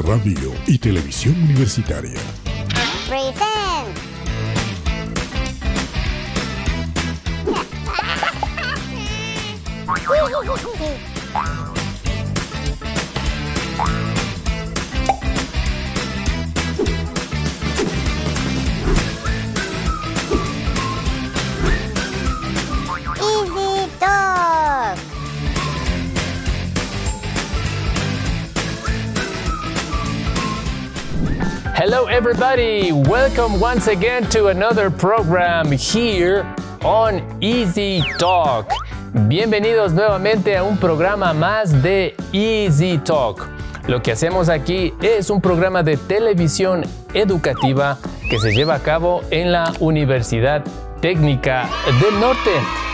Radio y Televisión Universitaria. Present. Easy Talk. Hello everybody, welcome once again to another program here on Easy Talk. Bienvenidos nuevamente a un programa más de Easy Talk. Lo que hacemos aquí es un programa de televisión educativa que se lleva a cabo en la Universidad Técnica del Norte.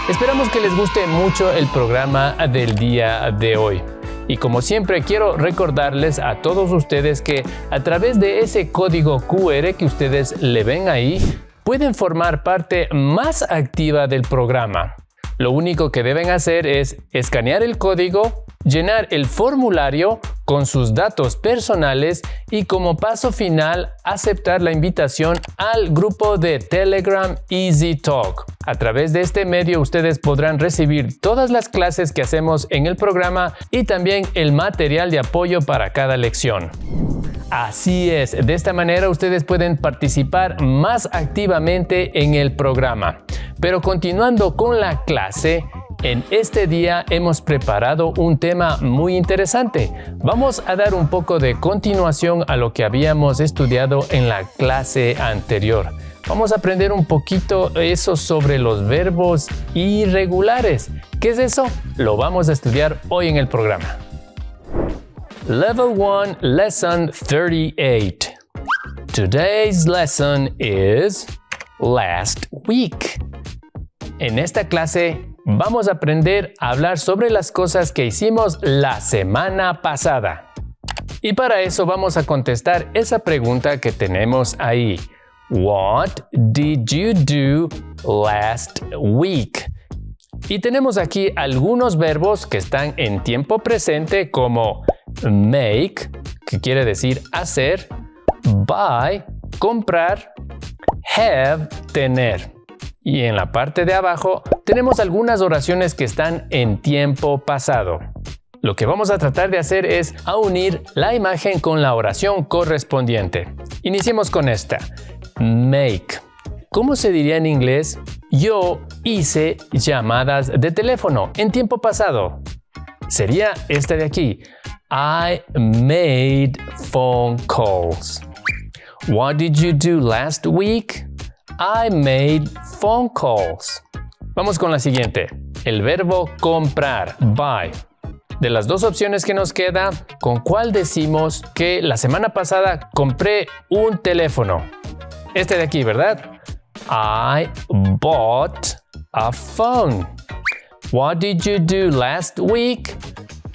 Esperamos que les guste mucho el programa del día de hoy. Y como siempre quiero recordarles a todos ustedes que a través de ese código QR que ustedes le ven ahí, pueden formar parte más activa del programa. Lo único que deben hacer es escanear el código, llenar el formulario con sus datos personales y como paso final aceptar la invitación al grupo de Telegram Easy Talk. A través de este medio ustedes podrán recibir todas las clases que hacemos en el programa y también el material de apoyo para cada lección. Así es, de esta manera ustedes pueden participar más activamente en el programa. Pero continuando con la clase, en este día hemos preparado un tema muy interesante. Vamos a dar un poco de continuación a lo que habíamos estudiado en la clase anterior. Vamos a aprender un poquito eso sobre los verbos irregulares. ¿Qué es eso? Lo vamos a estudiar hoy en el programa. Level 1, Lesson 38. Today's lesson is last week. En esta clase vamos a aprender a hablar sobre las cosas que hicimos la semana pasada. Y para eso vamos a contestar esa pregunta que tenemos ahí. What did you do last week? Y tenemos aquí algunos verbos que están en tiempo presente como make, que quiere decir hacer, buy, comprar, have, tener. Y en la parte de abajo tenemos algunas oraciones que están en tiempo pasado. Lo que vamos a tratar de hacer es unir la imagen con la oración correspondiente. Iniciemos con esta. Make. ¿Cómo se diría en inglés? Yo hice llamadas de teléfono en tiempo pasado. Sería esta de aquí. I made phone calls. What did you do last week? I made phone calls. Vamos con la siguiente. El verbo comprar, buy. De las dos opciones que nos queda, ¿con cuál decimos que la semana pasada compré un teléfono? Este de aquí, ¿verdad? I bought a phone. What did you do last week?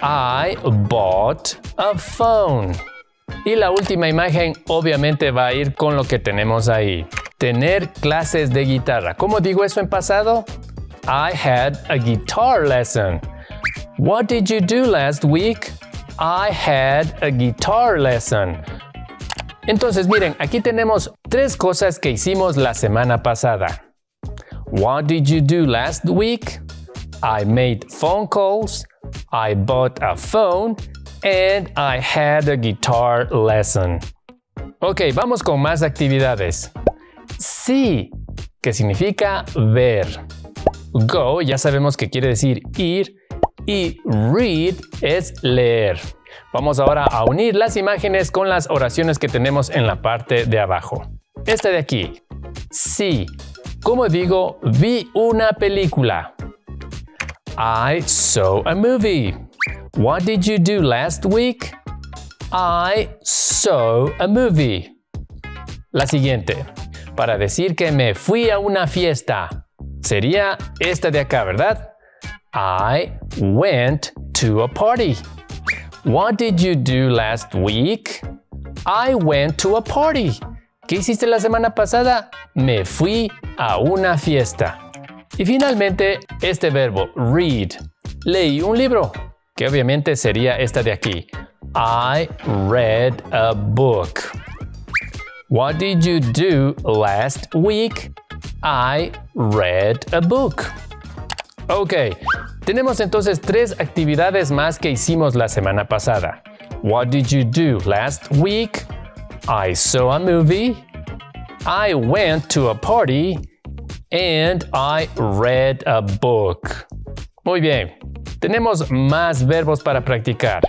I bought a phone. Y la última imagen obviamente va a ir con lo que tenemos ahí. Tener clases de guitarra. ¿Cómo digo eso en pasado? I had a guitar lesson. What did you do last week? I had a guitar lesson. Entonces, miren, aquí tenemos tres cosas que hicimos la semana pasada. What did you do last week? I made phone calls. I bought a phone. And I had a guitar lesson. Ok, vamos con más actividades. See, que significa ver. Go, ya sabemos que quiere decir ir. Y read es leer. Vamos ahora a unir las imágenes con las oraciones que tenemos en la parte de abajo. Esta de aquí. See. ¿Cómo digo? Vi una película. I saw a movie. What did you do last week? I saw a movie. La siguiente. Para decir que me fui a una fiesta, sería esta de acá, ¿verdad? I went to a party. What did you do last week? I went to a party. ¿Qué hiciste la semana pasada? Me fui a una fiesta. Y finalmente, este verbo, read. Leí un libro, que obviamente sería esta de aquí. I read a book. What did you do last week? I read a book. Ok, tenemos entonces 3 actividades más que hicimos la semana pasada. What did you do last week? I saw a movie. I went to a party. And I read a book. Muy bien, tenemos más verbos para practicar.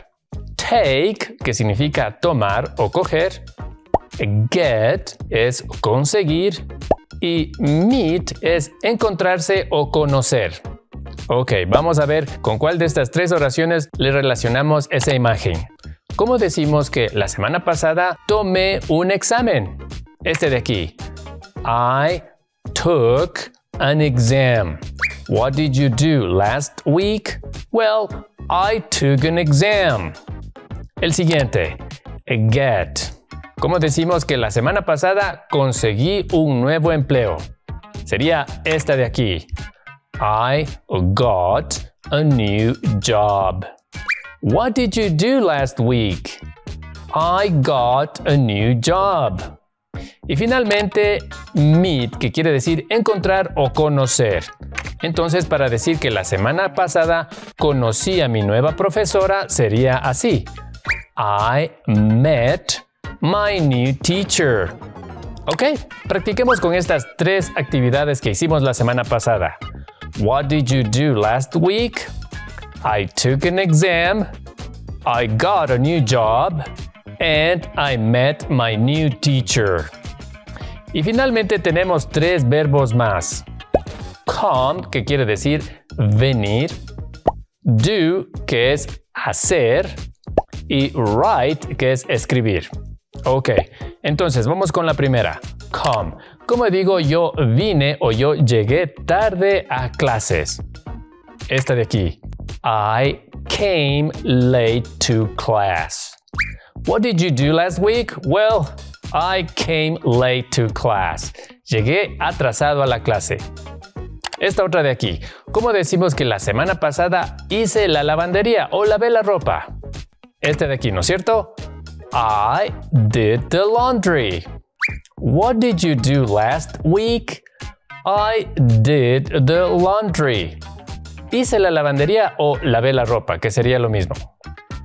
Take, que significa tomar o coger. Get es conseguir. Y meet es encontrarse o conocer. Ok, vamos a ver con cuál de estas 3 oraciones le relacionamos esa imagen. ¿Cómo decimos que la semana pasada tomé un examen? Este de aquí. I took an exam. What did you do last week? Well, I took an exam. El siguiente. Get. ¿Cómo decimos que la semana pasada conseguí un nuevo empleo? Sería esta de aquí. I got a new job. What did you do last week? I got a new job. Y finalmente, meet, que quiere decir encontrar o conocer. Entonces, para decir que la semana pasada conocí a mi nueva profesora, sería así. I met my new teacher. Ok, practiquemos con estas 3 actividades que hicimos la semana pasada. What did you do last week? I took an exam. I got a new job. And I met my new teacher. Y finalmente tenemos 3 verbos más. Come, que quiere decir venir. Do, que es hacer. Y write, que es escribir. Ok, entonces vamos con la primera. Come. ¿Cómo digo yo vine o yo llegué tarde a clases? Esta de aquí. I came late to class. What did you do last week? Well, I came late to class. Llegué atrasado a la clase. Esta otra de aquí. ¿Cómo decimos que la semana pasada hice la lavandería o lavé la ropa? Este de aquí, ¿no es cierto? I did the laundry. What did you do last week? I did the laundry. Hice la lavandería o lavé la ropa, que sería lo mismo.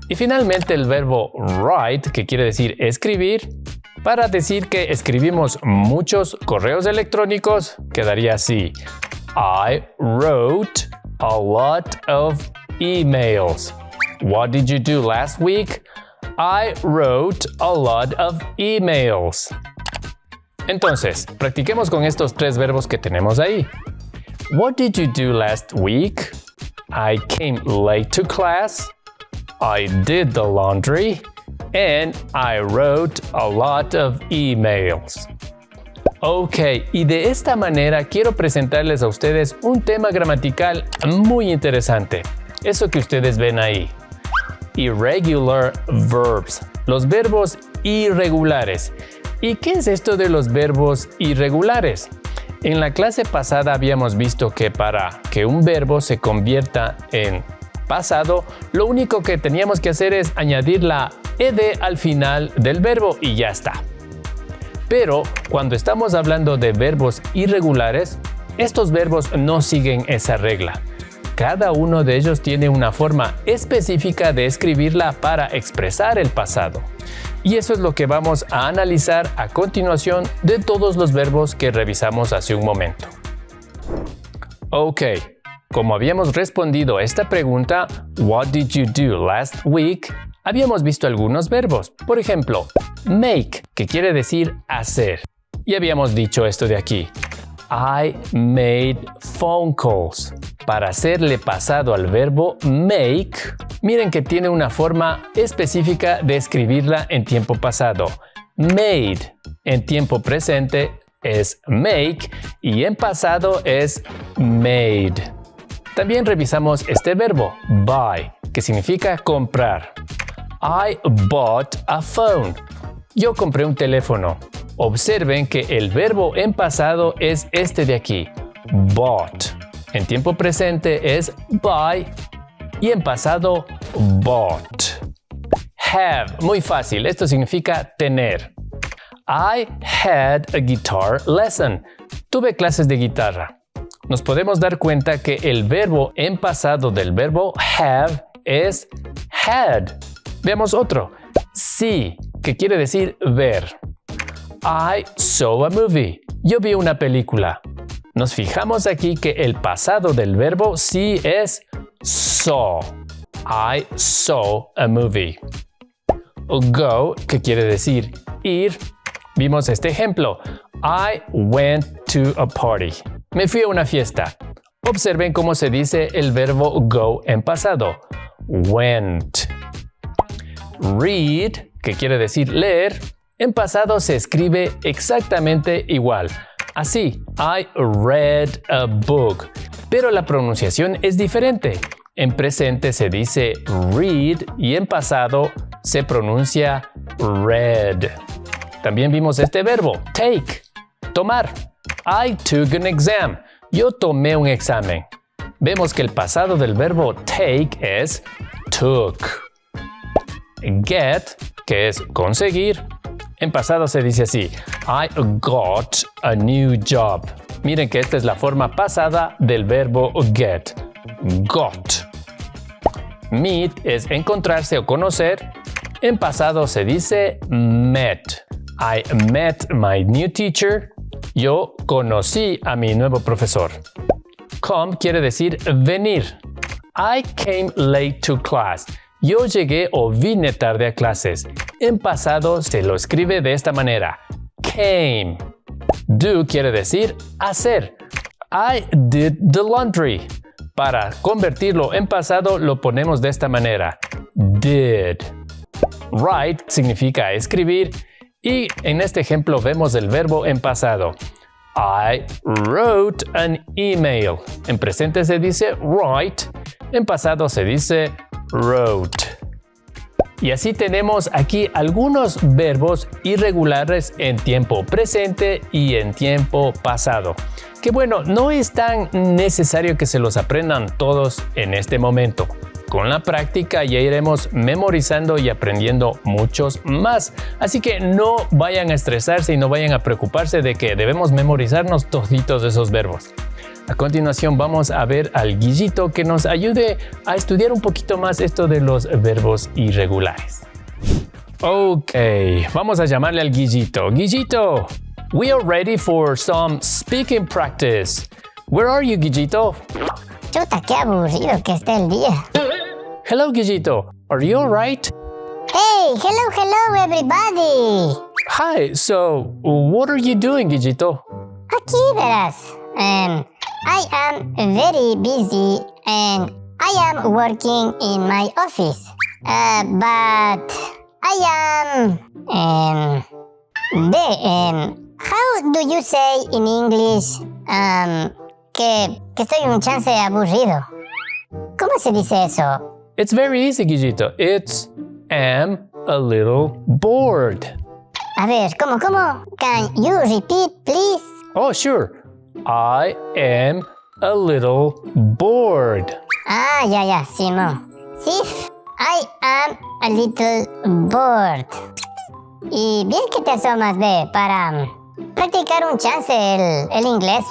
Y finalmente el verbo write, que quiere decir escribir, para decir que escribimos muchos correos electrónicos, quedaría así. I wrote a lot of emails. What did you do last week? I wrote a lot of emails. Entonces, practiquemos con estos 3 verbos que tenemos ahí. What did you do last week? I came late to class. I did the laundry. And I wrote a lot of emails. Ok, y de esta manera quiero presentarles a ustedes un tema gramatical muy interesante. Eso que ustedes ven ahí. Irregular verbs. Los verbos irregulares. ¿Y qué es esto de los verbos irregulares? En la clase pasada habíamos visto que para que un verbo se convierta en pasado, lo único que teníamos que hacer es añadir la ed al final del verbo y ya está. Pero cuando estamos hablando de verbos irregulares, estos verbos no siguen esa regla. Cada uno de ellos tiene una forma específica de escribirla para expresar el pasado. Y eso es lo que vamos a analizar a continuación de todos los verbos que revisamos hace un momento. Ok, como habíamos respondido a esta pregunta, What did you do last week? Habíamos visto algunos verbos. Por ejemplo, make, que quiere decir hacer. Y habíamos dicho esto de aquí. I made phone calls. Para hacerle pasado al verbo make, miren que tiene una forma específica de escribirla en tiempo pasado. Made. En tiempo presente es make y en pasado es made. También revisamos este verbo, buy, que significa comprar. I bought a phone. Yo compré un teléfono. Observen que el verbo en pasado es este de aquí, bought. En tiempo presente es buy y en pasado bought. have. Muy fácil. Esto significa tener. I had a guitar lesson. Tuve clases de guitarra. Nos podemos dar cuenta que el verbo en pasado del verbo have es had. Veamos otro. See, que quiere decir ver. I saw a movie. Yo vi una película. Nos fijamos aquí que el pasado del verbo see es saw. I saw a movie. Go, que quiere decir ir. Vimos este ejemplo. I went to a party. Me fui a una fiesta. Observen cómo se dice el verbo go en pasado. Went. Read, que quiere decir leer, en pasado se escribe exactamente igual. Así, I read a book. Pero la pronunciación es diferente. En presente se dice read y en pasado se pronuncia read. También vimos este verbo, take, tomar. I took an exam. Yo tomé un examen. Vemos que el pasado del verbo take es took. Get, que es conseguir. En pasado se dice así, I got a new job. Miren que esta es la forma pasada del verbo get. Got. Meet es encontrarse o conocer. En pasado se dice met. I met my new teacher. Yo conocí a mi nuevo profesor. Come quiere decir venir. I came late to class. Yo llegué o vine tarde a clases. En pasado se lo escribe de esta manera. Came. Do quiere decir hacer. I did the laundry. Para convertirlo en pasado lo ponemos de esta manera. Did. Write significa escribir. Y en este ejemplo vemos el verbo en pasado. I wrote an email. En presente se dice write. En pasado se dice wrote. Y así tenemos aquí algunos verbos irregulares en tiempo presente y en tiempo pasado. Que bueno, no es tan necesario que se los aprendan todos en este momento. Con la práctica ya iremos memorizando y aprendiendo muchos más. Así que no vayan a estresarse y no vayan a preocuparse de que debemos memorizarnos toditos esos verbos. A continuación vamos a ver al Guillito que nos ayude a estudiar un poquito más esto de los verbos irregulares. Ok, vamos a llamarle al Guillito. Guillito, we are ready for some speaking practice. Where are you, Guillito? Chuta, qué aburrido que está el día. Hello, Guillito. Are you all right? Hey, hello, everybody. Hi, so what are you doing, Guillito? Aquí verás. I am very busy and I am working in my office. But I am how do you say in English que estoy un chance aburrido? ¿Cómo se dice eso? It's very easy, Guillito. It's am a little bored. A ver, ¿cómo? Can you repeat, please? Oh, sure. I am a little bored. Ah, ya, Simón. Sí, I am a little bored. Y bien que te asomas, ve, para practicar un chance el inglés.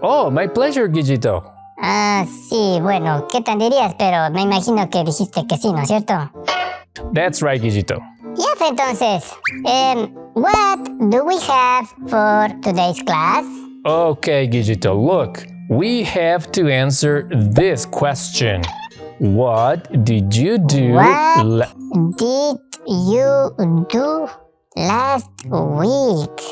Oh, my pleasure, Guillito. Ah, sí, bueno, ¿qué tan dirías? Pero me imagino que dijiste que sí, ¿no es cierto? That's right, Guillito. Ya, entonces, what do we have for today's class? Okay, Guillito, look. We have to answer this question. What did you do? What did you do last week?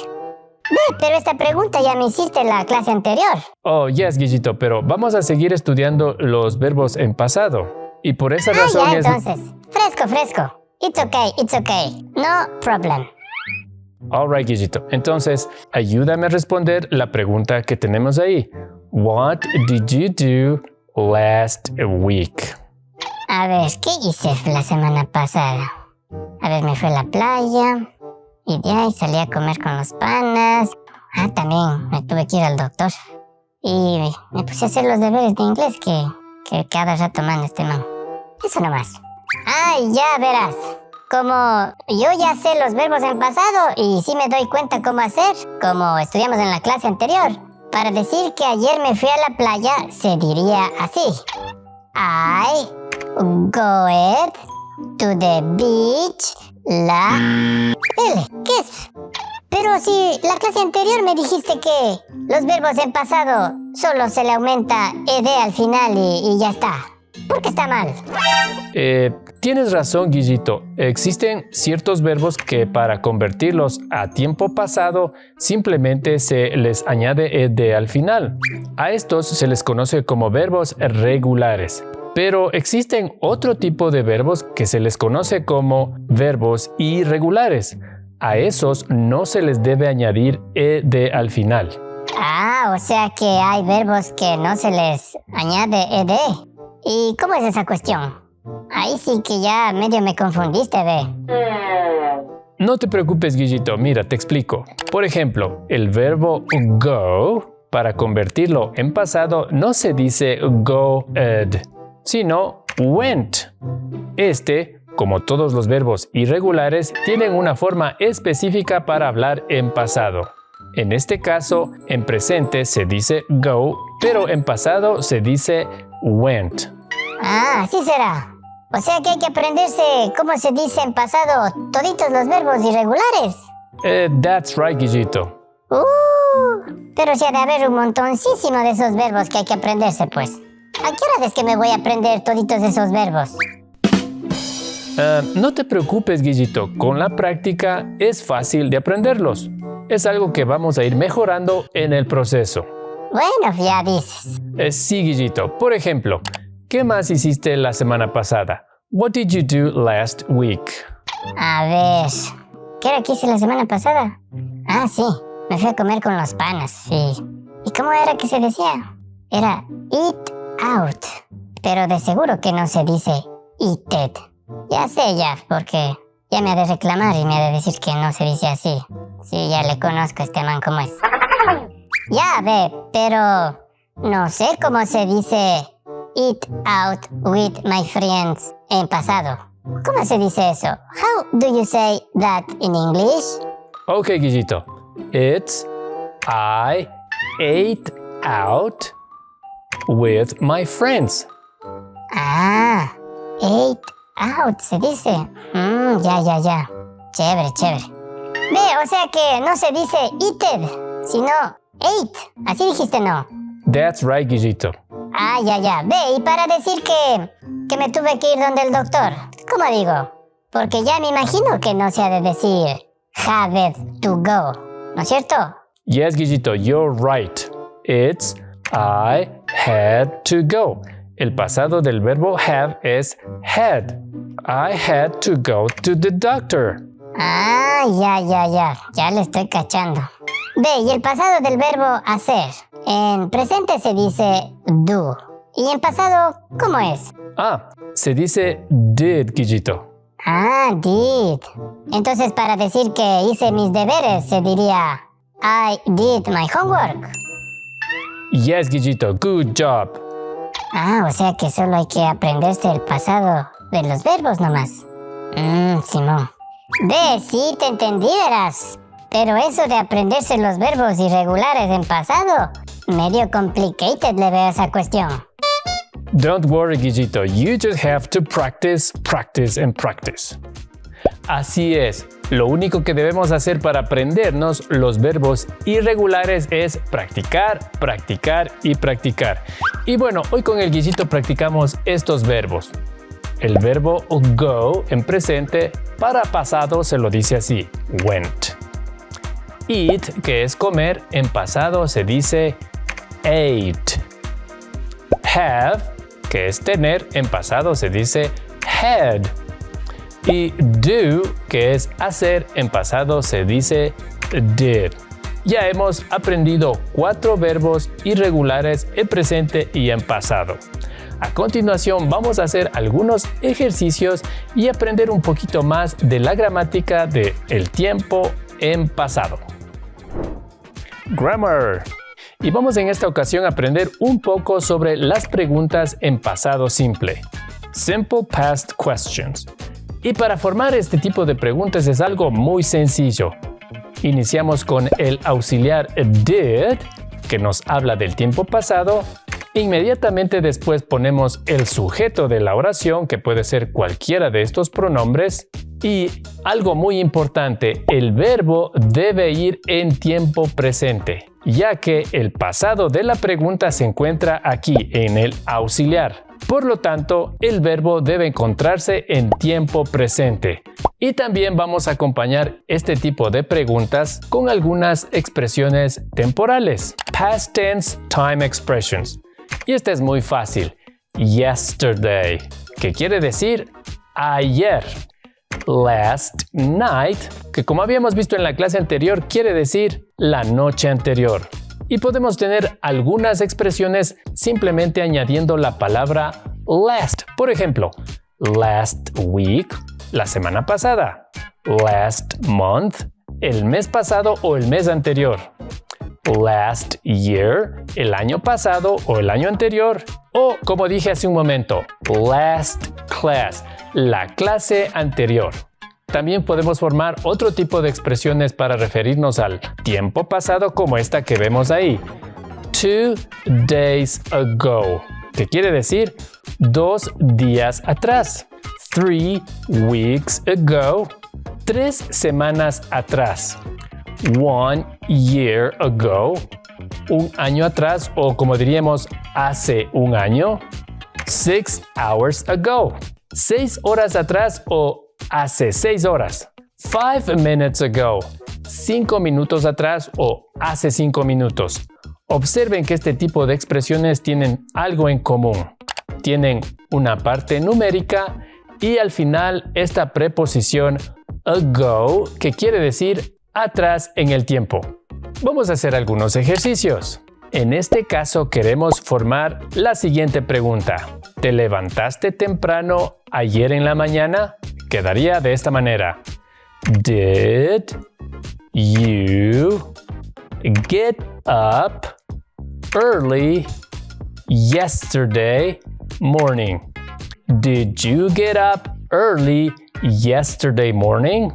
Ve, pero esta pregunta ya me hiciste en la clase anterior. Oh, yes, Guillito, pero vamos a seguir estudiando los verbos en pasado. Y por esa razón ya, es... entonces. Fresco. It's okay. No problem. All right, Guillito. Entonces, ayúdame a responder la pregunta que tenemos ahí. What did you do last week? A ver, ¿qué hice la semana pasada? A ver, me fui a la playa y de ahí salí a comer con los panas. Ah, también me tuve que ir al doctor. Y me puse a hacer los deberes de inglés que cada rato manda este man. Eso nomás. Ay, ya verás. como yo ya sé los verbos en pasado y sí me doy cuenta cómo hacer, como estudiamos en la clase anterior. Para decir que ayer me fui a la playa, se diría así. I goed to the beach ¿Qué es? Pero si la clase anterior me dijiste que los verbos en pasado solo se le aumenta ed al final y ya está. ¿Por qué está mal? Tienes razón, Guillito. Existen ciertos verbos que para convertirlos a tiempo pasado simplemente se les añade ed al final. A estos se les conoce como verbos regulares. Pero existen otro tipo de verbos que se les conoce como verbos irregulares. A esos no se les debe añadir ed al final. Ah, o sea que hay verbos que no se les añade ed. ¿Y cómo es esa cuestión? Ahí sí que ya medio me confundiste, ve. No te preocupes, Guillito. Mira, te explico. Por ejemplo, el verbo go, para convertirlo en pasado, no se dice goed, sino went. Como todos los verbos irregulares, tienen una forma específica para hablar en pasado. En este caso, en presente se dice go, pero en pasado se dice went. Ah, así será. O sea que hay que aprenderse cómo se dice en pasado toditos los verbos irregulares. That's right, Guillito. Pero si ha de haber un montoncísimo de esos verbos que hay que aprenderse, pues. ¿A qué hora es que me voy a aprender toditos esos verbos? No te preocupes, Guillito. Con la práctica es fácil de aprenderlos. Es algo que vamos a ir mejorando en el proceso. Bueno, ya dices. Sí, Guillito. Por ejemplo, ¿qué más hiciste la semana pasada? What did you do last week? A ver, ¿qué era que hice la semana pasada? Ah, sí, me fui a comer con los panas. ¿Y cómo era que se decía? Era eat out. Pero de seguro que no se dice eated. Ya sé ya, porque ya me ha de reclamar y me ha de decir que no se dice así. Sí, ya le conozco a este man como es. Ya, ve, pero no sé cómo se dice eat out with my friends en pasado. ¿Cómo se dice eso? How do you say that in English? Ok, Guillito. It's I ate out with my friends. Ah, ate out se dice. Ya. Chévere. Ve, o sea que no se dice eated, sino ate. Así dijiste, ¿no? That's right, Guillito. Ah, ya. Ve, y para decir que me tuve que ir donde el doctor, ¿cómo digo? Porque ya me imagino que no se ha de decir have to go, ¿no es cierto? Yes, Guillito, you're right. It's I had to go. El pasado del verbo have es had. I had to go to the doctor. Ah, ya le estoy cachando. Ve, y el pasado del verbo hacer. En presente se dice do. ¿Y en pasado cómo es? Ah, se dice did, Guillito. Ah, did. Entonces para decir que hice mis deberes se diría I did my homework. Yes, Guillito, good job. Ah, o sea que solo hay que aprenderse el pasado de los verbos nomás. Simón. Ve, sí te entendí, verás. Pero eso de aprenderse los verbos irregulares en pasado, medio complicated le veo esa cuestión. Don't worry, Guillito. You just have to practice. Así es. Lo único que debemos hacer para aprendernos los verbos irregulares es practicar. Y bueno, hoy con el Guillito practicamos estos verbos. El verbo go en presente, para pasado se lo dice así, went. Eat, que es comer, en pasado se dice ate. Have, que es tener, en pasado se dice had. Y do, que es hacer, en pasado se dice did. Ya hemos aprendido 4 verbos irregulares en presente y en pasado. A continuación vamos a hacer algunos ejercicios y aprender un poquito más de la gramática de el tiempo en pasado. Grammar. Y vamos en esta ocasión a aprender un poco sobre las preguntas en pasado simple. Simple past questions. Y para formar este tipo de preguntas es algo muy sencillo. Iniciamos con el auxiliar did, que nos habla del tiempo pasado. Inmediatamente después ponemos el sujeto de la oración, que puede ser cualquiera de estos pronombres. Y algo muy importante, el verbo debe ir en tiempo presente, ya que el pasado de la pregunta se encuentra aquí en el auxiliar. Por lo tanto, el verbo debe encontrarse en tiempo presente. Y también vamos a acompañar este tipo de preguntas con algunas expresiones temporales. Past tense time expressions. Y esta es muy fácil. Yesterday, que quiere decir ayer. Last night, que como habíamos visto en la clase anterior, quiere decir la noche anterior. Y podemos tener algunas expresiones simplemente añadiendo la palabra last. Por ejemplo, last week, la semana pasada. Last month, el mes pasado o el mes anterior. Last year, el año pasado o el año anterior. O, como dije hace un momento, last class, la clase anterior. También podemos formar otro tipo de expresiones para referirnos al tiempo pasado, como esta que vemos ahí. 2 days ago, que quiere decir 2 días atrás. 3 weeks ago, 3 semanas atrás. 1 year ago, un año atrás, o como diríamos, hace un año. 6 hours ago, 6 horas atrás o hace 6 horas. 5 minutes ago, 5 minutos atrás o hace 5 minutos. Observen que este tipo de expresiones tienen algo en común. Tienen una parte numérica y al final esta preposición ago, que quiere decir atrás en el tiempo. Vamos a hacer algunos ejercicios. En este caso queremos formar la siguiente pregunta. ¿Te levantaste temprano ayer en la mañana? Quedaría de esta manera. Did you get up early yesterday morning? Did you get up early yesterday morning?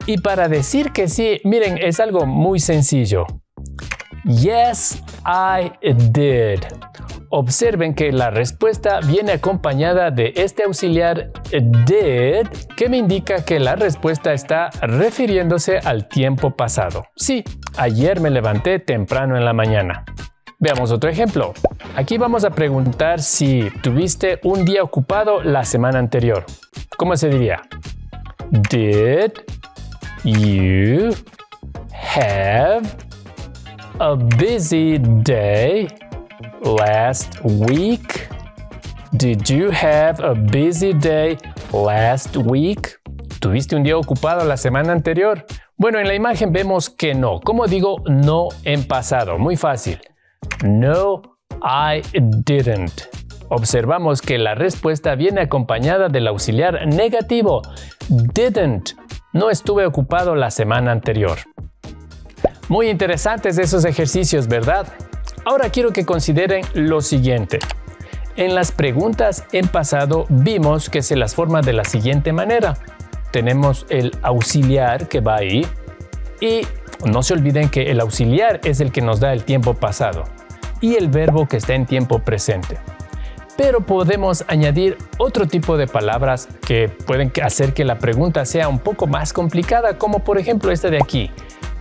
Y para decir que sí, miren, es algo muy sencillo. Yes, I did. Observen que la respuesta viene acompañada de este auxiliar did, que me indica que la respuesta está refiriéndose al tiempo pasado. Sí, ayer me levanté temprano en la mañana. Veamos otro ejemplo. Aquí vamos a preguntar si tuviste un día ocupado la semana anterior. ¿Cómo se diría? Did you have a busy day last week? Did you have a busy day last week? ¿Tuviste un día ocupado la semana anterior? Bueno, en la imagen vemos que no. ¿Cómo digo no en pasado? Muy fácil. No, I didn't. Observamos que la respuesta viene acompañada del auxiliar negativo. Didn't. No estuve ocupado la semana anterior. Muy interesantes esos ejercicios, ¿verdad? Ahora quiero que consideren lo siguiente. En las preguntas en pasado vimos que se las forma de la siguiente manera. Tenemos el auxiliar que va ahí y no se olviden que el auxiliar es el que nos da el tiempo pasado y el verbo que está en tiempo presente. Pero podemos añadir otro tipo de palabras que pueden hacer que la pregunta sea un poco más complicada, como por ejemplo esta de aquí.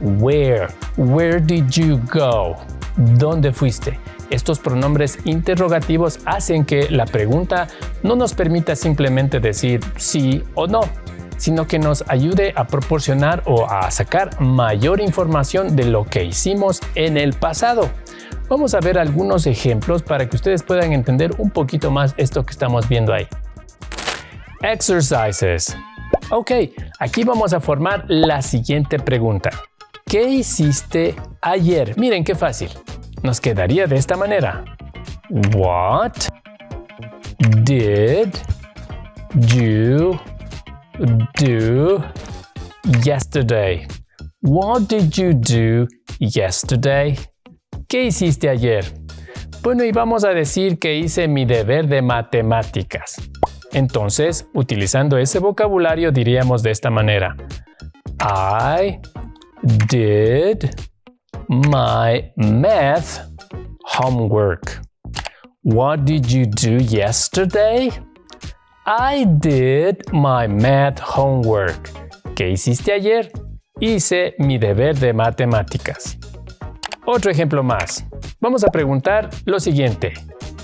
Where? Where did you go? ¿Dónde fuiste? Estos pronombres interrogativos hacen que la pregunta no nos permita simplemente decir sí o no, sino que nos ayude a proporcionar o a sacar mayor información de lo que hicimos en el pasado. Vamos a ver algunos ejemplos para que ustedes puedan entender un poquito más esto que estamos viendo ahí. Exercises. Ok, aquí vamos a formar la siguiente pregunta. ¿Qué hiciste ayer? Miren qué fácil. Nos quedaría de esta manera. What did you do yesterday? What did you do yesterday? ¿Qué hiciste ayer? Bueno, y vamos a decir que hice mi deber de matemáticas. Entonces, utilizando ese vocabulario diríamos de esta manera. I did my math homework. What did you do yesterday? I did my math homework. ¿Qué hiciste ayer? Hice mi deber de matemáticas. Otro ejemplo más. Vamos a preguntar lo siguiente.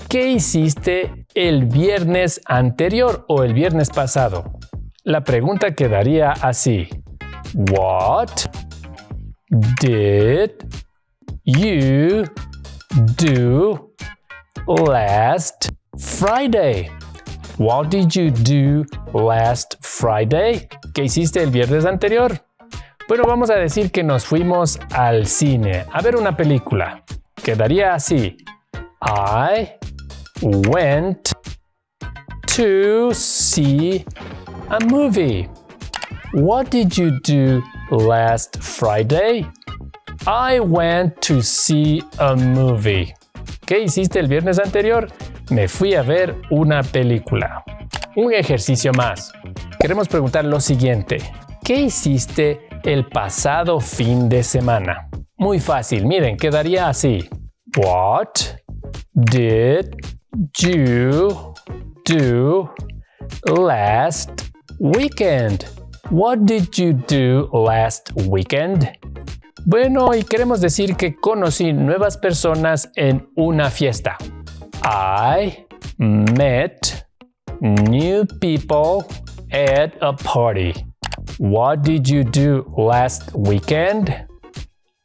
¿Qué hiciste el viernes anterior o el viernes pasado? La pregunta quedaría así. What did you do last Friday? What did you do last Friday? ¿Qué hiciste el viernes anterior? Bueno, vamos a decir que nos fuimos al cine a ver una película. Quedaría así. I went to see a movie. What did you do last Friday? I went to see a movie. ¿Qué hiciste el viernes anterior? Me fui a ver una película. Un ejercicio más. Queremos preguntar lo siguiente. ¿Qué hiciste el pasado fin de semana? Muy fácil, miren, quedaría así. What did you do last weekend? What did you do last weekend? Bueno, y queremos decir que conocí nuevas personas en una fiesta. I met new people at a party. What did you do last weekend?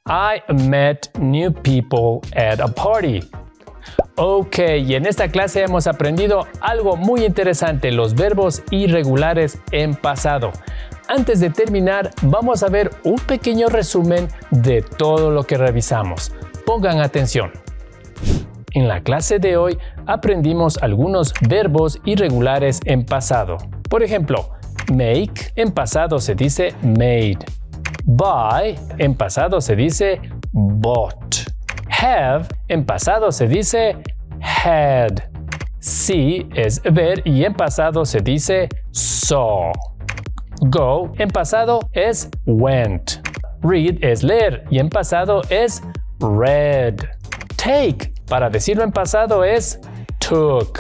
I met new people at a party. Ok, y en esta clase hemos aprendido algo muy interesante, los verbos irregulares en pasado. Antes de terminar, vamos a ver un pequeño resumen de todo lo que revisamos. Pongan atención. En la clase de hoy aprendimos algunos verbos irregulares en pasado. Por ejemplo, make en pasado se dice made. Buy en pasado se dice bought. Have en pasado se dice had. See es ver y en pasado se dice saw. Go en pasado es went. Read es leer y en pasado es read. Take para decirlo en pasado es took.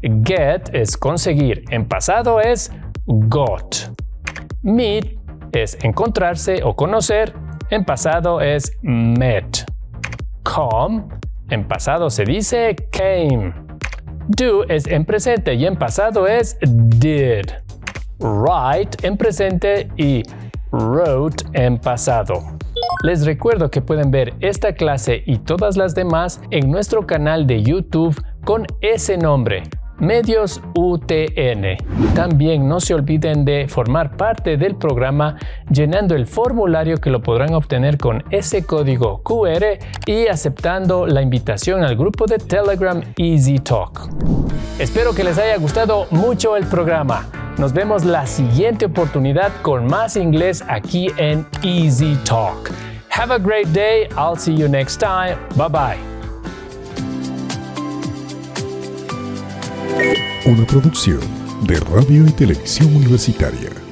Get es conseguir, en pasado es got. Meet es encontrarse o conocer, en pasado es met. Come en pasado se dice came. Do es en presente y en pasado es did. Write en presente y wrote en pasado. Les recuerdo que pueden ver esta clase y todas las demás en nuestro canal de YouTube con ese nombre, Medios UTN. También no se olviden de formar parte del programa llenando el formulario que lo podrán obtener con ese código QR y aceptando la invitación al grupo de Telegram Easy Talk. Espero que les haya gustado mucho el programa. Nos vemos la siguiente oportunidad con más inglés aquí en Easy Talk. Have a great day. I'll see you next time. Bye bye. Una producción de Radio y Televisión Universitaria.